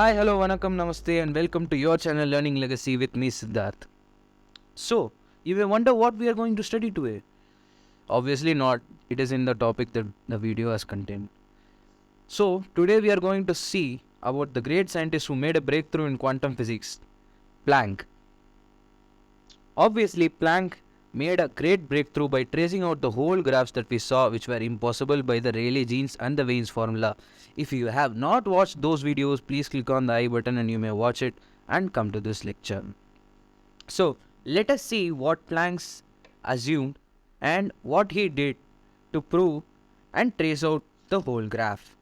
Hi, hello, vanakkam, namaste, and welcome to your channel Learning Legacy with me, Siddharth. So, you may wonder what we are going to study today. Obviously, not. It is in the topic that the video has contained. So, today we are going to see about the great scientist who made a breakthrough in quantum physics, Planck. Obviously, Planck made a great breakthrough by tracing out the whole graphs that we saw, which were impossible by the Rayleigh genes and the Wien's formula. If you have not watched those videos, please click on the I button and you may watch it and come to this lecture. So, let us see what Planck assumed and what he did to prove and trace out the whole graph.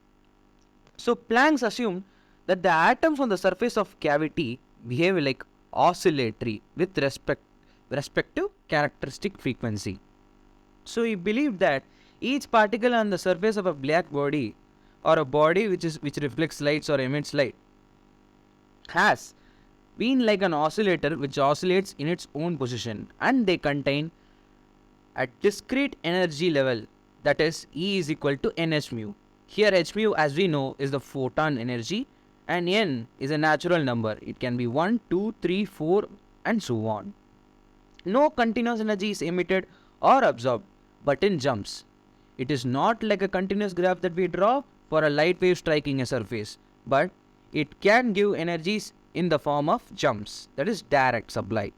So, Planck assumed that the atoms on the surface of cavity behave like oscillatory with respect to characteristic frequency. So he believed that each particle on the surface of a black body or a body which reflects lights or emits light has been like an oscillator which oscillates in its own position, and they contain a discrete energy level, that is E is equal to nh mu. Here h mu, as we know, is the photon energy and n is a natural number. It can be 1, 2, 3, 4 and so on. No continuous energy is emitted or absorbed, but in jumps. It is not like a continuous graph that we draw for a light wave striking a surface, but it can give energies in the form of jumps, that is direct supply.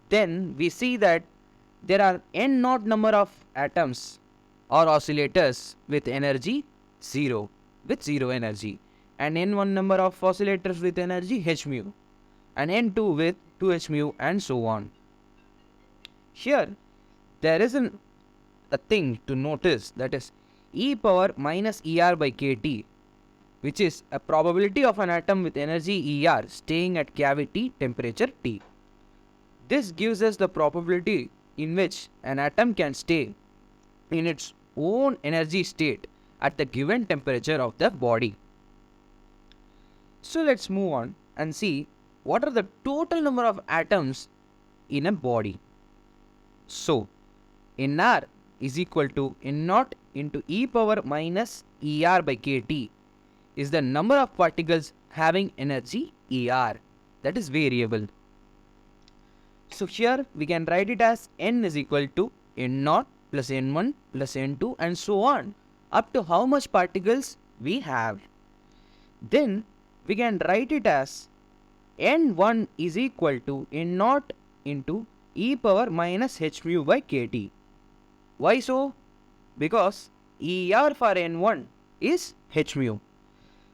Then we see that there are n naught number of atoms or oscillators with energy 0, with 0 energy, and n1 number of oscillators with energy h mu, and n2 with 2h mu and so on. Here there is a thing to notice, that is e power minus er by kt, which is a probability of an atom with energy er staying at cavity temperature T. This gives us the probability in which an atom can stay in its own energy state at the given temperature of the body. So let's move on and see what are the total number of atoms in a body. So Nr is equal to N naught into e power minus Er by kt is the number of particles having energy Er, that is variable. So here we can write it as N is equal to N naught plus N1 plus N2 and so on, up to how much particles we have. Then we can write it as N1 is equal to N naught into e power minus h mu by kt. Why so? Because Er for N1 is h mu.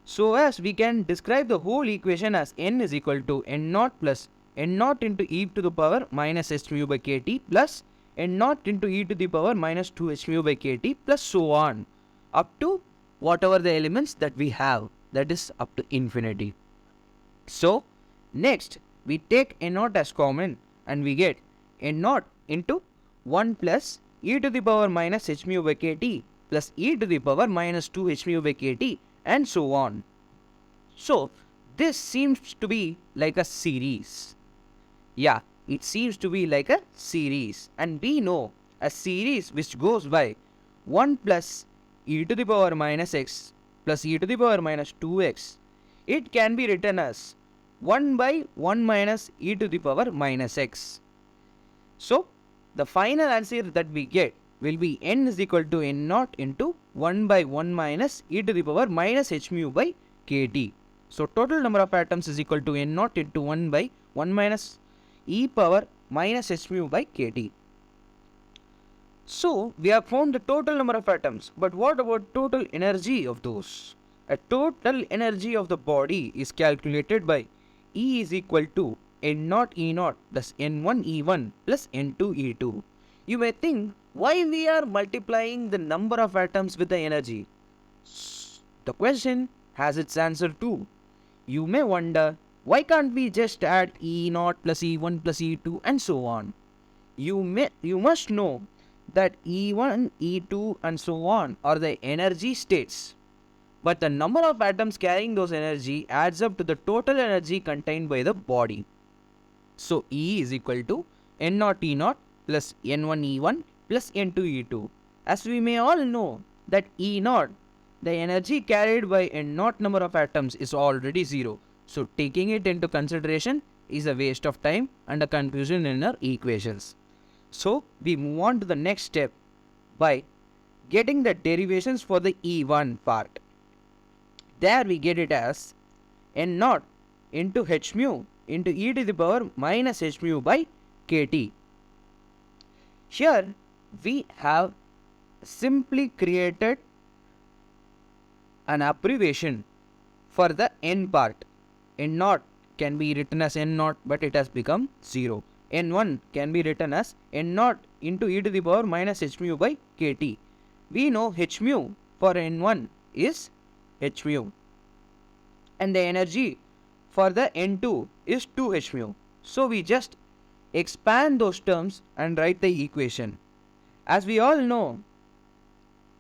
So as we can describe the whole equation as N is equal to N naught plus N naught into e to the power minus h mu by kt plus N naught into e to the power minus 2h mu by kt plus so on, up to whatever the elements that we have, that is up to infinity. So next we take N naught as common and we get N naught into 1 plus e to the power minus h mu by kt plus e to the power minus 2h mu by kt and so on. So this seems to be like a series. Yeah, it seems to be like a series, and we know a series which goes by 1 plus e to the power minus x plus e to the power minus 2x. It can be written as 1 by 1 minus e to the power minus x. So the final answer that we get will be N is equal to N naught into 1 by 1 minus e to the power minus h mu by kt. So total number of atoms is equal to N naught into 1 by 1 minus e power minus h mu by kt. So we have found the total number of atoms, but what about total energy of those? A total energy of the body is calculated by E is equal to N naught E naught plus N1 E1 plus N2 E2. You may think, why we are multiplying the number of atoms with the energy? The question has its answer too. You may wonder, why can't we just add E naught plus E1 plus E2 and so on? You must know that E1, E2 and so on are the energy states, but the number of atoms carrying those energy adds up to the total energy contained by the body. So E is equal to N naught E naught plus N1 E1 plus N2 E2. As we may all know that E naught, the energy carried by n naught number of atoms is already 0. So taking it into consideration is a waste of time and a confusion in our equations. So we move on to the next step by getting the derivations for the E1 part. There we get it as n naught into h mu into e to the power minus h mu by kt. Here we have simply created an abbreviation for the n part. N naught can be written as n naught, but it has become 0. N1 can be written as n naught into e to the power minus h mu by kt. We know h mu for n1 is h mu, and the energy for the n2 is 2h mu. So we just expand those terms and write the equation. As we all know,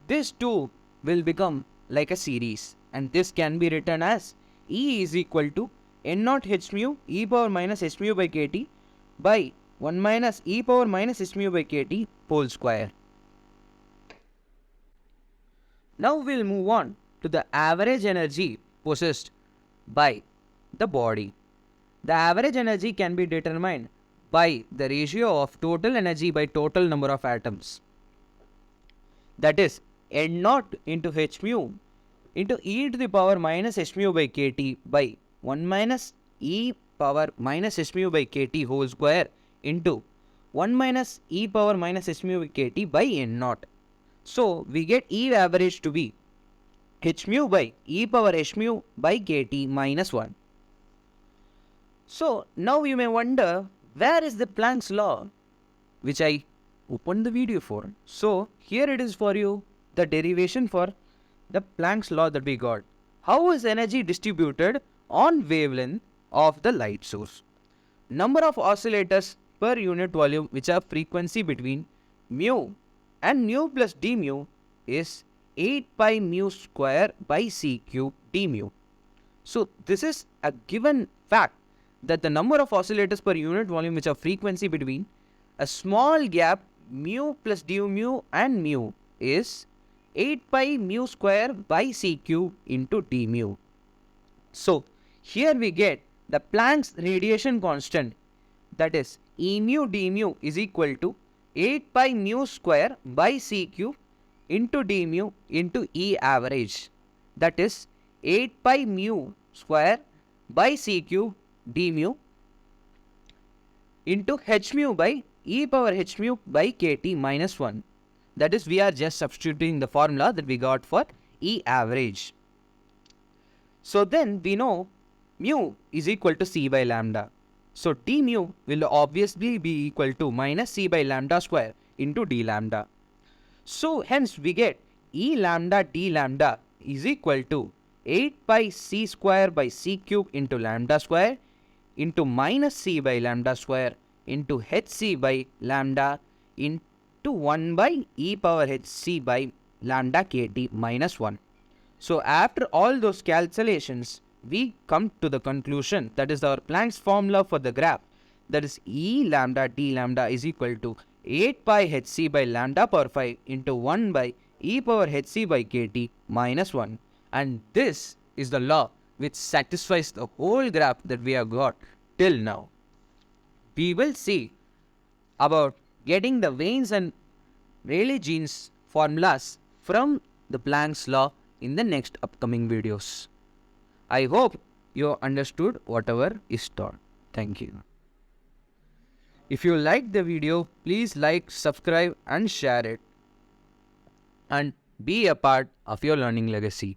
this 2 will become like a series, and this can be written as E is equal to n naught h mu e power minus h mu by kt by 1 minus e power minus h mu by kt whole square. Now we'll move on to the average energy possessed by the body. The average energy can be determined by the ratio of total energy by total number of atoms. That is n naught into h mu into e to the power minus h mu by kt by 1 minus e power minus h mu by kt whole square into 1 minus e power minus h mu by kt by n naught. So we get E average to be h mu by e power h mu by kt minus 1. So now you may wonder, where is the Planck's law, which I opened the video for. So here it is for you, the derivation for the Planck's law that we got. How is energy distributed on wavelength of the light source? Number of oscillators per unit volume which have frequency between mu and nu plus d mu is 8 pi mu square by c cube d mu. So this is a given fact that the number of oscillators per unit volume which have frequency between a small gap mu plus d mu and mu is 8 pi mu square by c cube into d mu. So here we get the Planck's radiation constant, that is E mu d mu is equal to 8 pi mu square by c cube into d mu into E average, that is 8 pi mu square by c cube d mu into h mu by e power h mu by kt minus 1. That is, we are just substituting the formula that we got for E average. So then we know mu is equal to c by lambda. So d mu will obviously be equal to minus c by lambda square into d lambda. So hence we get E lambda d lambda is equal to 8 pi c square by c cube into lambda square into minus c by lambda square into hc by lambda into 1 by e power hc by lambda kt minus 1. So after all those calculations, we come to the conclusion, that is our Planck's formula for the graph, that is E lambda d lambda is equal to 8 pi hc by lambda power 5 into 1 by e power hc by kt minus 1. And this is the law which satisfies the whole graph that we have got till now. We will see about getting the Wien's and Rayleigh-Jeans formulas from the Planck's law in the next upcoming videos. I hope you understood whatever is taught. Thank you. If you liked the video, please like, subscribe and share it, and be a part of your learning legacy.